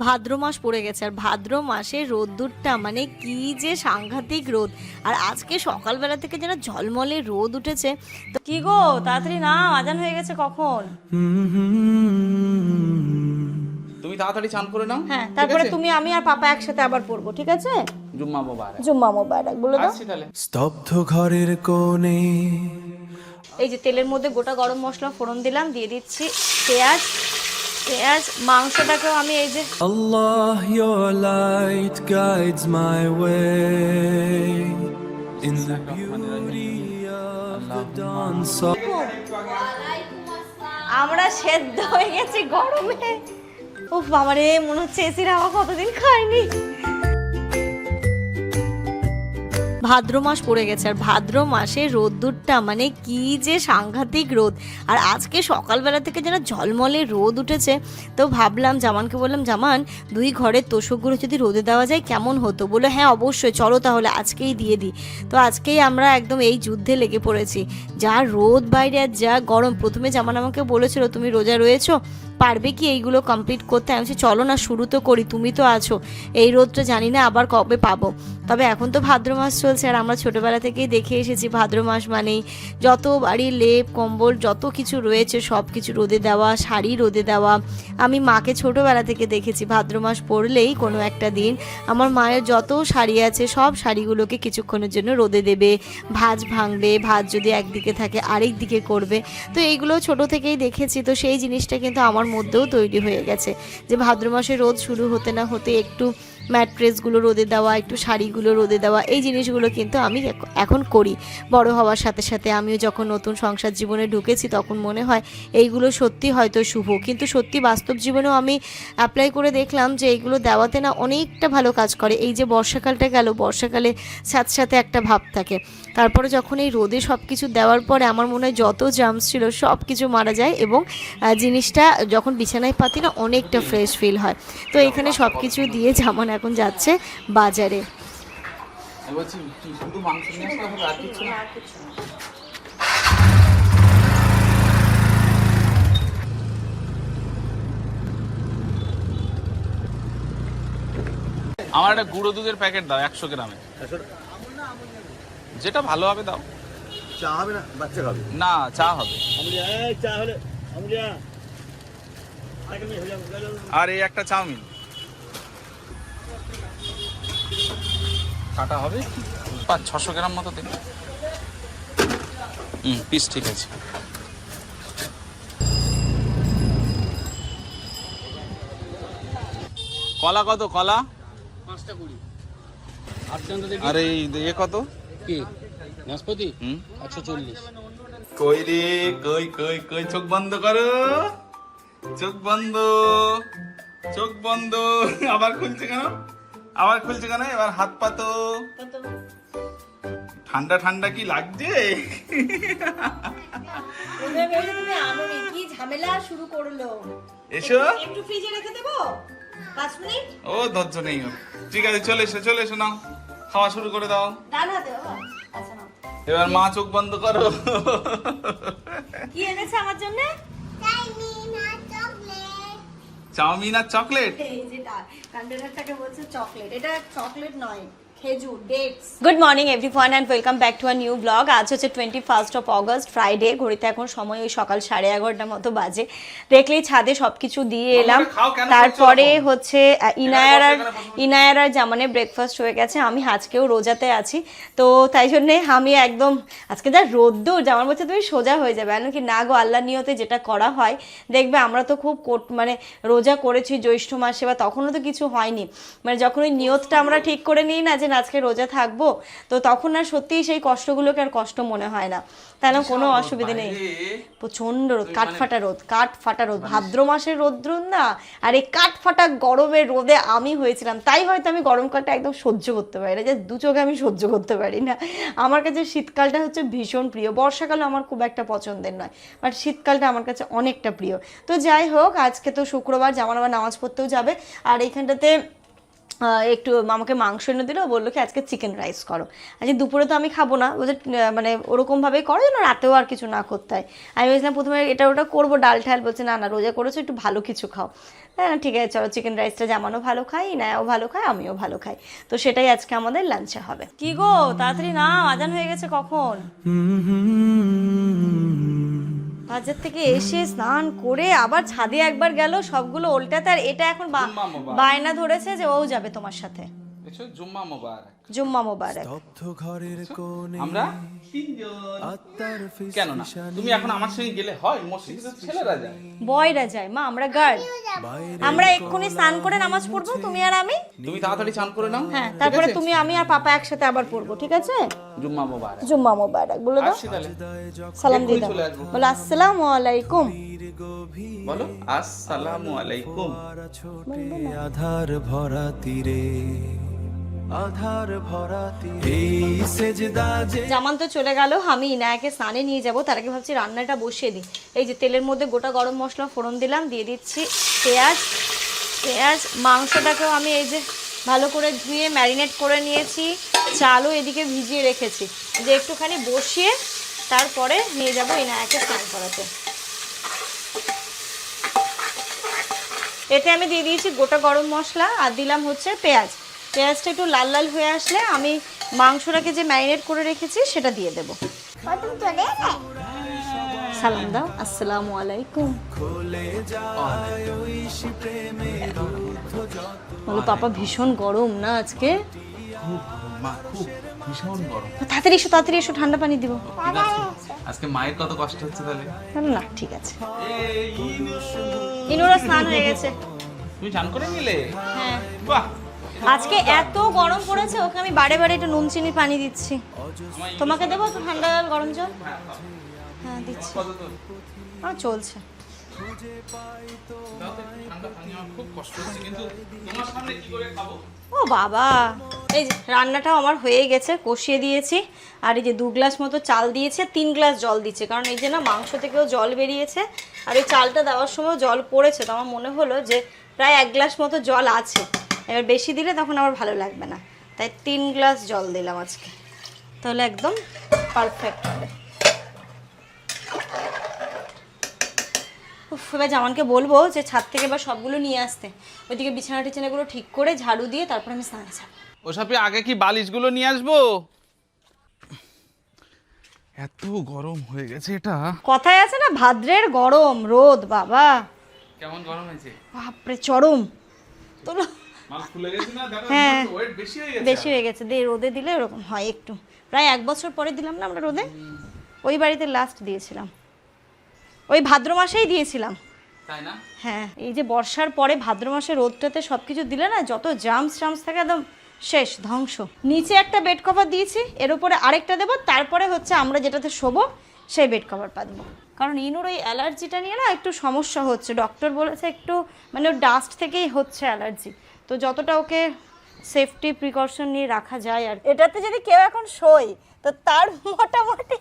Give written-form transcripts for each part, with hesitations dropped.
ভাদ্র মাস পড়ে গেছে আর ভাদ্র মাসে রোদ্দুরটা মানে কি যে সাংঘাতিক রোদ। আর আজকে সকালবেলা থেকে যেন ঝলমলে রোদ উঠেছে। তো কি গো, তাড়াতাড়ি না, আজান হয়ে গেছে কখন? তুমি তাড়াতাড়ি চান করে নাও। হ্যাঁ, তারপরে তুমি আমি আর পাপা একসাথে আবার পড়বো, ঠিক আছে? জুম্মা মোবারক। জুম্মা মোবারক বলে দাও। আসছি তাহলে। স্তব্ধ ঘরের কোণে এই যে তেলের মধ্যে গোটা গরম মশলা ফোড়ন দিলাম, দিয়ে দিচ্ছি পেঁয়াজ। মাংসটাকেও আমি এই যে Allah, your light guides my way in the beauty of the dawn. আমরা সেদ্ধ হয়ে গেছি গরমে। উফ বাবারে, মনে হচ্ছে এসির হাওয়া কতদিন খাইনি। ভাদ্র মাস পড়ে গেছে আর ভাদ্র মাসে রোদ্দুরটা মানে কি যে সাংঘাতিক রোদ। আর আজকে সকালবেলা থেকে যেন ঝলমলে রোদ উঠেছে। তো ভাবলাম, জামানকে বললাম, জামান দুই ঘরের তোষকগুলো যদি রোদে দেওয়া যায় কেমন হতো। বলে হ্যাঁ অবশ্যই, চলো তাহলে আজকেই দিয়ে দিই। তো আজকেই আমরা একদম এই যুদ্ধে লেগে পড়েছি। যা রোদ বাইরে আর যা গরম। প্রথমে জামান আমাকে বলেছিল, তুমি রোজা রয়েছো, পারবে কি এইগুলো কমপ্লিট করতে? আমি বলছি চলো না, শুরু তো করি, তুমি তো আছো। এই রোদটা জানি না আবার কবে পাবো। তবে এখন তো ভাদ্র মাস চলছে আর আমরা ছোটোবেলা থেকেই দেখে এসেছি ভাদ্র মাস মানেই যত বাড়ির লেপ কম্বল যত কিছু রয়েছে সব কিছু রোদে দেওয়া, শাড়ি রোদে দেওয়া। আমি মাকে ছোটোবেলা থেকে দেখেছি ভাদ্র মাস পড়লেই কোনো একটা দিন আমার মায়ের যত শাড়ি আছে সব শাড়িগুলোকে কিছুক্ষণের জন্য রোদে দেবে, ভাঁজ ভাঙবে, ভাঁজ যদি একদিকে থাকে আরেক দিকে করবে। তো এইগুলো ছোট থেকেই দেখেছি। তো সেই জিনিসটা কিন্তু আমার মধ্যেও তৈরি হয়ে গেছে যে ভাদ্র মাসে রোদ শুরু হতে না হতে একটু ম্যাট্রেসগুলো রোদে দেওয়া, একটু শাড়িগুলো রোদে দেওয়া, এই জিনিসগুলো কিন্তু আমি এখন করি। বড় হওয়ার সাথে সাথে আমিও যখন নতুন সংসার জীবনে ঢুকেছি তখন মনে হয় এইগুলো সত্যি হয়তো শুভ, কিন্তু সত্যি বাস্তব জীবনেও আমি অ্যাপ্লাই করে দেখলাম যে এইগুলো দেওয়াতে না অনেকটা ভালো কাজ করে। এই যে বর্ষাকালটা গেল, বর্ষাকালে সাথে সাথে একটা ভাব থাকে, তারপরে যখন এই রোদে সব কিছু দেওয়ার পরে আমার মনে হয় যত জার্মস ছিল সব কিছু মারা যায় এবং জিনিসটা যখন বিছানায় পাতি না অনেকটা ফ্রেশ ফিল হয়। তো এখানে সব কিছু দিয়ে জামান এখন যাচ্ছে বাজারে। বলছি শুধু মাংস নিয়ে আসতে হবে, আর কিছু না? আমার একটা গুঁড়ো দুধের প্যাকেট দাও 100 গ্রামে, যেটা ভালো হবে দাও। চা হবে না, বাচ্চা খাবে না, চা হবে। চা হলে আর এই একটা চাউমিন কাটা হবে 500-600 গ্রাম মতো দিন। পিস ঠিক আছে। কলা কত? কলা 520। আর এই ইয়ে কত? কি নাশপাতি 140। কই রে, কই কই কই, চোখ বন্ধ করো, চোখ বন্ধ, চোখ বন্ধ। আবার খুলছে কেন? আবার খুলছে কেন? এবার হাত পাতো। ঠান্ডা ঠান্ডা কি লাগছে? কি ঝামেলা শুরু করলো। এসো, একটু ফ্রিজে রেখে দেবো 5 মিনিট। ও ধৈর্য নেই ওর। ঠিক আছে, চলে এসো, চলে এসো, নাও খাওয়া শুরু করে দাও। ডান হাতে বাবা। আচ্ছা নাও। এবার মা চোখ বন্ধ করো। কি এনেছে আমার জন্য? চাউমিন আর চকলেট। এই যেটা কন্টেনারটাকে বলছে চকলেট, এটা চকলেট নয়, খেজুর, dates. Good morning everyone and welcome back to a new blog. আজ হচ্ছে 21 অগস্ট, ফ্রাইডে। ঘড়িতে এখন সময় ওই সকাল 11:30 মতো বাজে। দেখলেই ছাদে সবকিছু দিয়ে এলাম। তারপরে হচ্ছে ইনায়ার আর জামানের ব্রেকফাস্ট হয়ে গেছে। আমি আজকেও রোজাতে আছি, তো তাই জন্যে আমি একদম আজকে যা রোদ্দুর, জামান বলছে তুমি সোজা হয়ে যাবে। আমি কি না গো, আল্লাহ নিয়তে যেটা করা হয় দেখবে। আমরা তো খুব মানে রোজা করেছি জ্যৈষ্ঠ মাসে, বা তখনও তো কিছু হয়নি। মানে যখন ওই নিয়তটা আমরা ঠিক করে নিই না যে আজকে রোজা থাকবো, তো তখন আর সত্যিই সেই কষ্টগুলোকে আর কষ্ট মনে হয় না, তাই না? কোনো অসুবিধা নেই। প্রচন্ড রোদ, কাঠফাটা রোদ, কাঠফাটা রোদ, ভাদ্র মাসের রোদ্র না। আর এই কাঠফাটা গরমের রোদে আমি হয়েছিলাম, তাই হয়তো আমি গরমকালটা একদম সহ্য করতে পারি না, যে দু চোখে আমি সহ্য করতে পারি না। আমার কাছে শীতকালটা হচ্ছে ভীষণ প্রিয়। বর্ষাকাল আমার খুব একটা পছন্দের নয়, বাট শীতকালটা আমার কাছে অনেকটা প্রিয়। তো যাই হোক, আজকে তো শুক্রবার, জামান আবার নামাজ পড়তেও যাবে। আর এইখানটাতে একটু আমাকে মাংস এনে দিল, বললো কি আজকে চিকেন রাইস করো। আজকে দুপুরে তো আমি খাবো না, বলছে মানে ওরকমভাবেই করো যেন রাতেও আর কিছু না করতে হয়। আমি বলছিলাম প্রথমে এটা ওটা করবো, ডাল ঠাল, বলছে না না রোজা করেছো একটু ভালো কিছু খাও। হ্যাঁ ঠিক আছে চলো, চিকেন রাইসটা জামানও ভালো খাই, নায়াও ভালো খায়, আমিও ভালো খাই, তো সেটাই আজকে আমাদের লাঞ্চে হবে। কি গো তাড়াতাড়ি না, আজান হয়ে গেছে কখন। বাজার থেকে এসে স্নান করে আবার ছাদে একবার গেল, সবগুলো উল্টাতে, আর এটা এখন বায়না ধরেছে যে ও যাবে তোমার সাথে। জুম্মা মোবারক। জুম্মা মোবারক। স্তব্ধ ঘরের কোণে আমরা তিনজন। আত্মার কেন না, তুমি এখন আমার সঙ্গে গেলে হয়, মসজিদে তো ছেলেরা যায়, বয়রা যায়, মা আমরা গার্ল। আমরা এক্ষুনি স্নান করে নামাজ পড়বো তুমি আর আমি। তুমি তাড়াতাড়ি চান করে নাও। হ্যাঁ তারপরে তুমি আমি আর পাপা একসাথে আবার পড়বো, ঠিক আছে? জুম্মা মোবারক। জুম্মা মোবারক বলে দাও, আসি তাহলে। সালাম দিয়ে দাও, চলে আসবো। বলো আসসালামু আলাইকুম। বলো আসসালামু আলাইকুম। ছোটে আধার ভরা তীরে, আধার ভরা তীরে এই সেজদা যে জামান তো চলে গেল, আমি ইনায়াকে স্নানে নিয়ে যাব, তার আগে ভাবছি রান্নাটা বসিয়ে দিই। এই যে তেলের মধ্যে গোটা গরম মশলা ফোড়ন দিলাম, দিয়ে দিচ্ছি পেঁয়াজ। মাংসটাকেও আমি এই যে ভালো করে ধুয়ে ম্যারিনেট করে নিয়েছি, চালও এদিকে ভিজিয়ে রেখেছি, যে একটুখানি বসিয়ে তারপরে নিয়ে যাব ইনায়াকে স্নান করাতে। এতে আমি দিয়ে দিয়েছি গোটা গরম মশলা, আর দিলাম হচ্ছে পেঁয়াজ। পেঁয়াজটা একটু লাল লাল হয়ে আসলে আমি মাংসটাকে যে ম্যারিনেট করে রেখেছি সেটা দিয়ে দেবো। সালাম দাও, আসসালামু আলাইকুম। খোলে যায় ওই প্রেমের রুদ্ধ যত বলো পাপা ভীষণ গরম না আজকে, মা খুব ভীষণ গরম। তাড়াতাড়ি এসো ঠান্ডা পানি দিব। ঠিক আছে, আজকে মায়ের কত কষ্ট হচ্ছে তাহলে। না ঠিক আছে, ইনুরা স্নান হয়ে গেছে। তুমি চান করে নিলে? হ্যাঁ বাহ। আজকে এত গরম পড়েছে, ওকে আমি বারে বারে একটু নুন চিনি পানি দিচ্ছি। তোমাকে দেবো তো ঠান্ডা জল গরম জল? হ্যাঁ দিচ্ছি, চলছে। খুব কষ্ট হচ্ছে কিন্তু তোমার সামনে কি করে খাবো। ও বাবা, এই যে রান্নাটাও আমার হয়ে গেছে, কষিয়ে দিয়েছি, আর এই যে 2 গ্লাস মতো চাল দিয়েছে, 3 গ্লাস জল দিচ্ছে, কারণ এই যে না মাংস থেকেও জল বেরিয়েছে, আর এই চালটা দেওয়ার সময় জল পড়েছে, তো আমার মনে হলো যে প্রায় 1 গ্লাস মতো জল আছে, এবার বেশি দিলে তখন আবার ভালো লাগবে না, তাই 3 গ্লাস জল দিলাম আজকে, তাহলে একদম পারফেক্ট হবে। এবার জামানকে বলবো যে ছাদ থেকে এবার সবগুলো নিয়ে আসতে, ওইদিকে বিছানা টিছানাগুলো ঠিক করে ঝাড়ু দিয়ে তারপর আমি স্নান যাব। ওসবে আগে কি বালিশগুলো নিয়ে আসবো? এত গরম হয়ে গেছে এটা। কথায় আছে না ভাদ্রের গরম রোদ, বাবা কেমন গরম হয়েছে বাপরে চরম। তোলো মাল খুলে গেছে না, দেখো হ্যাঁ ওয়েট বেশি হয়ে গেছে। বেশি হয়ে গেছে, দিয়ে রোদে দিলে এরকম হয় একটু। প্রায় 1 বছর পরে দিলাম না আমরা রোদে, ওই বাড়িতে লাস্ট দিয়েছিলাম, ওই ভাদ্র মাসেই দিয়েছিলাম, তাই না? হ্যাঁ এই যে বর্ষার পরে ভাদ্র মাসে রোদটাতে সব কিছু দিলে না, যত জামস থাকে একদম শেষ, ধ্বংস। নিচে একটা বেড কভার দিয়েছি, এর উপরে আরেকটা দেবো, তারপরে হচ্ছে আমরা যেটাতে শোবো সেই বেড কভার পাতবো, কারণ ইনুর ওই অ্যালার্জিটা নিয়ে না একটু সমস্যা হচ্ছে, ডক্টর বলেছে একটু মানে ওর ডাস্ট থেকেই হচ্ছে অ্যালার্জি, তো যতটা ওকে সেফটি প্রিকশন নিয়ে রাখা যায়। আর এটাতে যদি কেউ এখন শোয় তো তার মোটামুটি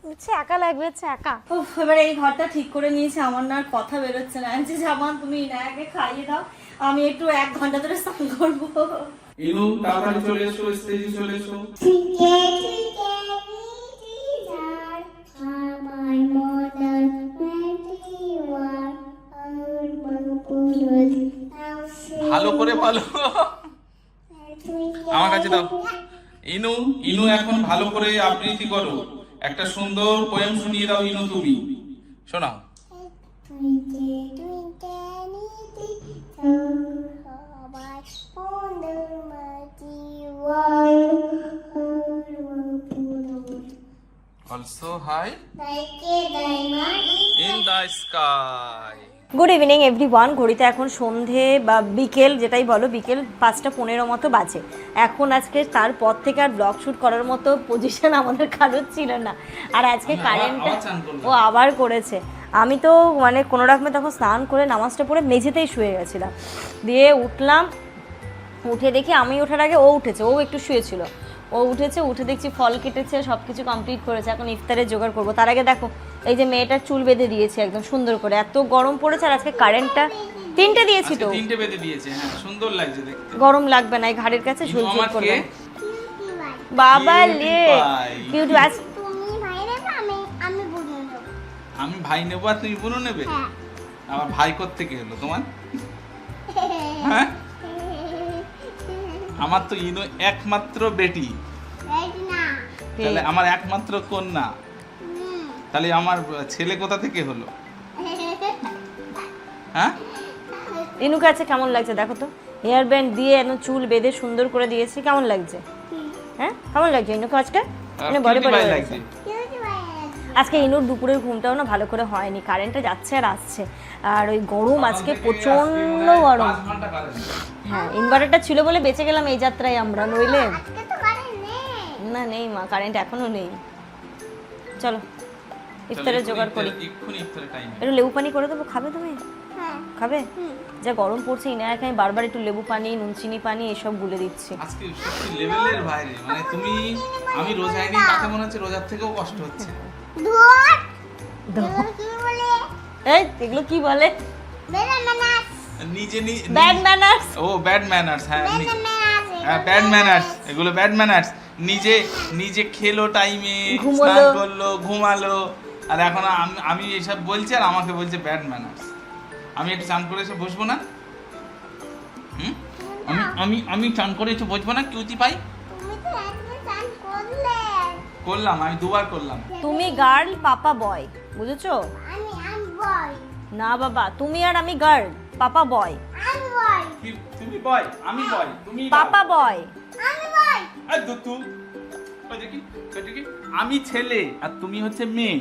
হচ্ছে একা লাগবে, হচ্ছে একা। এবারে এই ঘরটা ঠিক করে নিয়েছে, আমার না আর কথা বেরোচ্ছে না, যে জামান তুমি ইনায়াকে খাইয়ে দাও, আমি একটু 1 ঘন্টা ধরে স্নান করবো। ইনু তাড়াতাড়ি চলে এসো, স্টেজে চলে এসো। ভালো করে বলো, আমার কাছে দাও। ইনু ইনু এখন ভালো করে আবৃত্তি করো, একটা সুন্দর পোয়েম শুনিয়ে দাও ইনু, তুমি শোনাও। Also high in the sky. Good evening everyone. ঘড়িতে এখন সন্ধে বা বিকেল যেটাই বলো, বিকেল 5:15 মতো বাজে। এখন আজকে তারপর থেকে আর ব্লগ শ্যুট করার মতো পজিশন আমাদের কারোর ছিল না, আর আজকে কারেন্টটা ও আবার করেছে। আমি তো মানে কোনো রকমে তখন স্নান করে নামাজটা পড়ে মেঝেতেই শুয়ে গেছিলাম, দিয়ে উঠলাম, উঠে দেখি আমি ওঠার আগে ও উঠেছে, ও একটু শুয়েছিল, ও উঠেছে, উঠে দেখছি ফল কেটেছে, সব কিছু কমপ্লিট করেছে, এখন ইফতারের জোগাড় করবো। তার আগে দেখো এই যে মেয়েটার চুল বেঁধে দিয়েছে একদম সুন্দর করে, এত গরম পড়েছে, আর আজকে কারেন্টটা তিনটে দিয়েছি আজকে তো। 3টে বেঁধে দিয়েছে, হ্যাঁ সুন্দর লাগছে দেখতে। গরম লাগবে না, এই ঘাড়ের কাছে ইনু ঝুলঝুল আমার করবে। কে? বাবা Cutie লে pie। কিউট আজ তুমি ভাই নেবে, আমি বুঝে নেবো। আমি ভাই নেবো আর তুমি বোনও নেবে? হ্যাঁ। আমার ভাই কোত্থেকে হলো তোমার? হ্যাঁ, আমার তো ইনু একমাত্র বেটি, এই না। তাহলে আমার একমাত্র কন্যা, তাহলে আমার ছেলে কোথা থেকে হলো? হ্যাঁ, ইনু কাছে কেমন লাগছে দেখো তো, হেয়ার ব্যান্ড দিয়ে একদম চুল বেঁধে সুন্দর করে দিয়েছি, কেমন লাগছে? হ্যাঁ কেমন লাগছে ইনুকে আজকে? মানে বড় cutie বড় pie হয়েছে। লাগছে। আজকে ইনুর দুপুরের ঘুমটাও না ভালো করে হয়নি, কারেন্টটা যাচ্ছে আর আসছে, আর ওই গরম আজকে সকাল থেকে প্রচন্ড আজকে মনে হয় গরম। 5 ঘন্টা কারেন্ট। হ্যাঁ ইনভার্টারটা ছিল বলে বেঁচে গেলাম এই যাত্রায় আমরা, নইলে আজকে তো কারেন্ট নেই। না নেই মা, কারেন্ট এখনো নেই। চলো ইফতারের চলো, জোগাড় করি। এক্ষুনি ইফতারের টাইম। একটু লেবু পানি করে দেবো, খাবে তুমি? হ্যাঁ। খাবে? যা গরম পড়ছে ইনায়াকে আমি বারবার একটু লেবু পানি, নুন চিনি পানি এসব গুলে দিচ্ছি। আজকে সত্যি লেভেলের বাইরে, মানে তুমি, আমি রোজায় নেই তাতে মনে হচ্ছে রোজার থেকেও কষ্ট হচ্ছে। ধর। এগুলো কি বলে? এই এগুলো কি বলে? বেলা মানাস। নিজে ব্যাড ম্যানার্স। ও ব্যাড ম্যানার্স, হ্যাঁ বেলা মানাস। হ্যাঁ ব্যাড ম্যানার্স, এগুলো ব্যাড ম্যানার্স। নিজে নিজে খেলো টাইমে, ঘুমোলো। স্নান করলো, ঘুমালো, আর এখন আমি এসব বলছি আর আমাকে বলছে ব্যাড ম্যানার্স। আমি একটু চান করে এসে বসবো না? হুম, আমি চান করে এসে বসবো না? কিউটি পাই তুমি তো একবার চান করলে। করলাম, আমি 2বার করলাম। তুমি গার্ল, পাপা বয়, বুঝেছো? আমি বয়। না বাবা, তুমি আর আমি গার্ল, পাপা বয়। আমি বয়। তুমি বয়, আমি বয়, তুমি পাপা বয়। আমি বয়। আর দুতু ওই দেখি, ওই দেখি, আমি ছেলে আর তুমি হচ্ছে মেয়ে।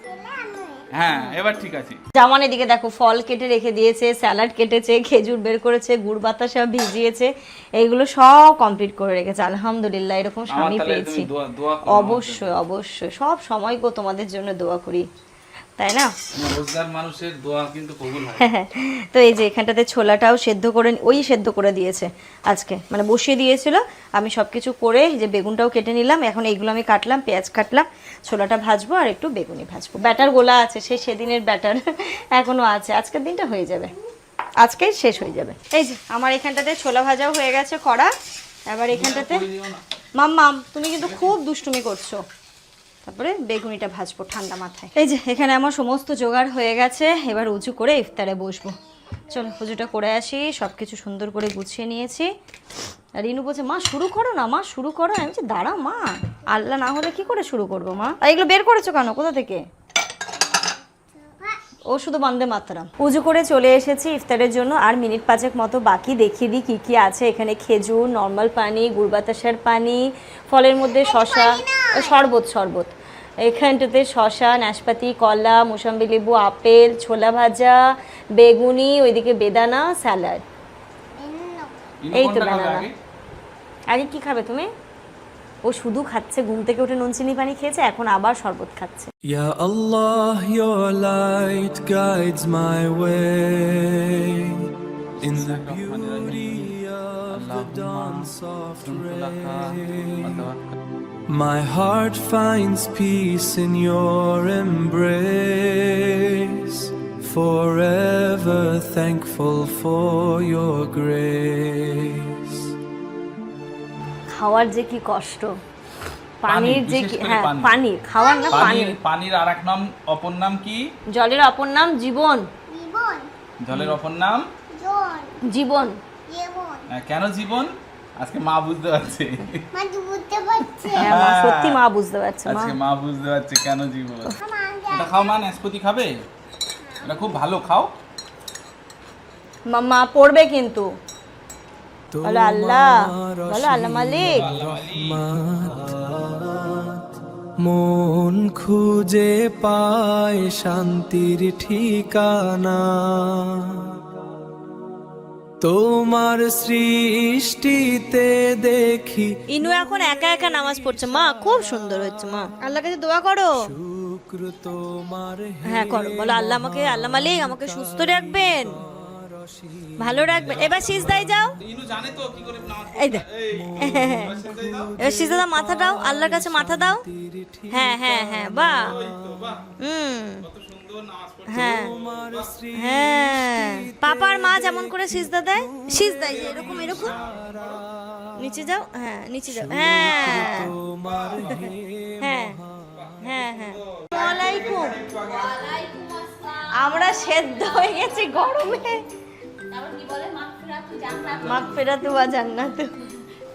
ছেলে আমি। হ্যাঁ এবার ঠিক আছে। জামান এদিকে দেখো ফল কেটে রেখে দিয়েছে, স্যালাড কেটেছে, খেজুর বের করেছে, গুড় বাতাসা ভিজিয়েছে, এইগুলো সব কমপ্লিট করে রেখেছে। আলহামদুলিল্লাহ এরকম আমার স্বামী তাহলে পেয়েছি। তুমি দোয়া করো আমার অবশ্যই অবশ্যই, সব সময় গো তোমাদের জন্য দোয়া করি, তাই না? জন্য। রোজগার মানুষের দোয়া কিন্তু কবুল হয়। তো এই যে এখানটাতে ছোলাটাও সেদ্ধ করে, ওই সেদ্ধ করে দিয়েছে আজকে, মানে বসিয়ে দিয়েছিল, আমি সব কিছু করে যে বেগুনটাও কেটে নিলাম, এখন এইগুলো আমি কাটলাম, পেঁয়াজ কাটলাম, ছোলাটা ভাজবো আর একটু বেগুনি ভাজবো। ব্যাটার গোলা আছে, সেই সেদিনের ব্যাটার এখনো আছে, আজকের দিনটা হয়ে যাবে, আজকেই শেষ হয়ে যাবে। এই যে আমার এখানটাতে ছোলা ভাজাও হয়ে গেছে কড়া, এবার এখানটাতে মাম্মাম তুমি কিন্তু খুব দুষ্টুমি করছো, তারপরে বেগুনিটা ভাজবো ঠান্ডা মাথায়। এই যে এখানে আমার সমস্ত জোগাড় হয়ে গেছে, এবার উঁচু করে ইফতারে বসবো। চলো পুজোটা করে আসি, সব কিছু সুন্দর করে গুছিয়ে নিয়েছি। আর রিনু বলছে মা শুরু করো না, মা শুরু করো। আমি বলছি দাঁড়াও মা, আল্লাহ না হলে কি করে শুরু করবো মা? আর এগুলো বের করেছো কেন, কোথা থেকে? ও শুধু বন্দে মাতরম। উজু করে চলে এসেছি ইফতারের জন্য, আর মিনিট 5 মতো বাকি। দেখিয়ে দিই কী কী আছে এখানে। খেজুর, নর্মাল পানি, গুড় বাতাসার পানি, ফলের মধ্যে শশা, শরবত এখানটাতে শশা, নাশপাতি, কলা, মোসাম্বি লেবু, আপেল, ছোলা ভাজা, বেগুনি, ওইদিকে বেদানা, স্যালাড। এই তো বানানা। আগে কি খাবে তুমি? ও শুধু খাচ্ছে, ঘুম থেকে উঠে নুন চিনি পানি খেয়েছে, এখন আবার শরবত খাচ্ছে। Ya Allah, your light guides my way in the beauty of the dawn's soft ray. My heart finds peace in your embrace, forever thankful for your grace. খাওয়ার যে কি কষ্ট, পানির যে কি, হ্যাঁ পানি খাওয়ার না, পানি। পানির আরেক নাম, অপর নাম কি? জলের অপর নাম জীবন। জীবন। জলের অপর নাম জন। জীবন। জীবন। কেন জীবন? আজকে মা বুঝতে পারছে। মা তো বুঝতে পারছে। হ্যাঁ মা, সত্যি মা বুঝতে পারছে মা। আজকে মা বুঝতে পারছে কেন জীবন। মা এটা খাও মা, নাশপাতি খাবে? এটা খুব ভালো, খাও। মা পড়বে কিন্তু। বলো আল্লাহ, বলো আল্লাহ মালিক। মন খুঁজে পায় শান্তির ঠিকানা, তোমার সৃষ্টিতে দেখি ইনু এখন একা একা নামাজ পড়ছে মা, খুব সুন্দর হচ্ছে মা। আল্লাহর কাছে দোয়া করো। শুক্র তোমার হ্যাঁ করো, বলো আল্লাহ আমাকে, আল্লাহ মালিক আমাকে সুস্থ রাখবেন, ভালো রাখবেন। এবার সিজদায় যাও। ইনু জানে তো কি করে নামাজ এই দে, পড়তে হয়। এবার সিজদা দাও, মাথা দাও, আল্লাহর কাছে মাথা দাও। হ্যাঁ হ্যাঁ হ্যাঁ, বাহ। বাহ, হুম, কত সুন্দর। সুন্দর নামাজ পড়ছে। হ্যাঁ তোমার হ্যাঁ পাপার মা যেমন করে সিজদা দেয় এরকম এরকম নিচে যাও, হ্যাঁ নিচে যাও, হ্যাঁ তোমার হে হ্যাঁ হ্যাঁ হ্যাঁ ওয়ালাইকুম। আমরা সেদ্ধ হয়ে গেছি গরমে। মাগফিরাতু ওয়া জান্নাতু।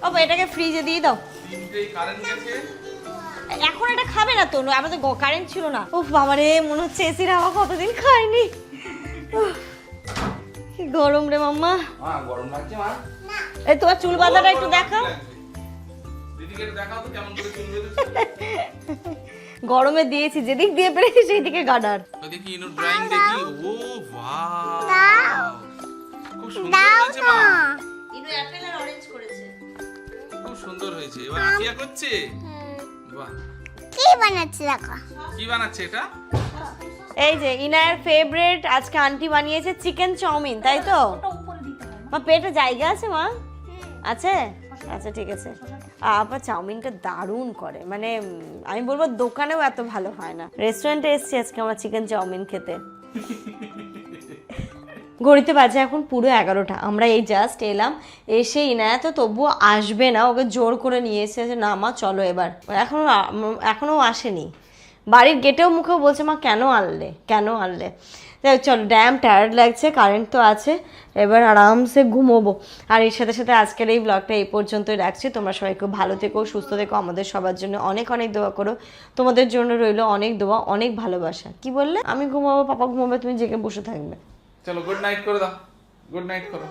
বাবা এটাকে ফ্রিজে দিয়ে দাও। তিনটেই কারেন্ট গেছে। এখন এটা খাবে না তো, আমাদের কারেন্ট ছিল না। উফ বাবা রে, মনে হচ্ছে এসির হাওয়া কতদিন খাইনি। উফ, কি গরম রে মাম্মা। মা গরম লাগছে মা? এই তোমার চুল বাঁধাটা একটু দেখাও। দিদিকে একটু দেখাও তো কেমন করে চুল বেঁধেছে। গরমে দিয়েছি, যেদিক দিয়ে পেরেছি সেই দিকে গার্ডার। ওই দেখি ইনু ড্রয়িং দেখি। ও ওয়াও, খুব সুন্দর হয়েছে মা। ইনু অ্যাপেল আর অরেঞ্জ করেছে। খুব সুন্দর হয়েছে। এবার আকিয়া করছে। বাহ, কি বানাচ্ছি দেখো? কি বানাচ্ছে এটা? এই যে ইনায়ের ফেভারিট আজকে আন্টি বানিয়েছে চিকেন চাউমিন, তাই তো? মা পেটে জায়গা আছে মা? আছে? আচ্ছা ঠিক আছে। আপা চাউমিনটা দারুণ করে, মানে আমি বলবো দোকানেও এত ভালো হয় না। রেস্টুরেন্টে এসেছি আজকে আমরা চিকেন চাউমিন খেতে। ঘড়িতে বাজে এখন পুরো 11টা। আমরা এই জাস্ট এলাম, এসে ইনায়া তো তবুও আসবে না, ওকে জোর করে নিয়ে এসেছে না মা চলো এবার। এখনও আসেনি। বাড়ির গেটেও মুখেও বলছে মা কেন আনলে। তাই চলো, ড্যাম টায়ার্ড লাগছে, কারেন্ট তো আছে, এবার আরামসে ঘুমোবো। আর এর সাথে সাথে আজকের এই ব্লগটা এই পর্যন্তই রাখছি। তোমরা সবাই খুব ভালো থেকো, সুস্থ থেকো, আমাদের সবার জন্য অনেক অনেক দোয়া করো। তোমাদের জন্য রইলো অনেক দোয়া, অনেক ভালোবাসা। কি বললে? আমি ঘুমাবো, পাপা ঘুমাবে, তুমি জেগে বসে থাকবে। চলো গুড নাইট করে দাও। গুড নাইট করো।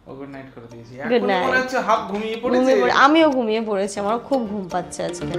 ও গুড নাইট করে দিয়েছি। Good এখন night. মনে হচ্ছে হাফ ঘুমিয়ে পড়েছে। আমিও ঘুমিয়ে পড়েছি, আমার খুব ঘুম পাচ্ছে আজকে।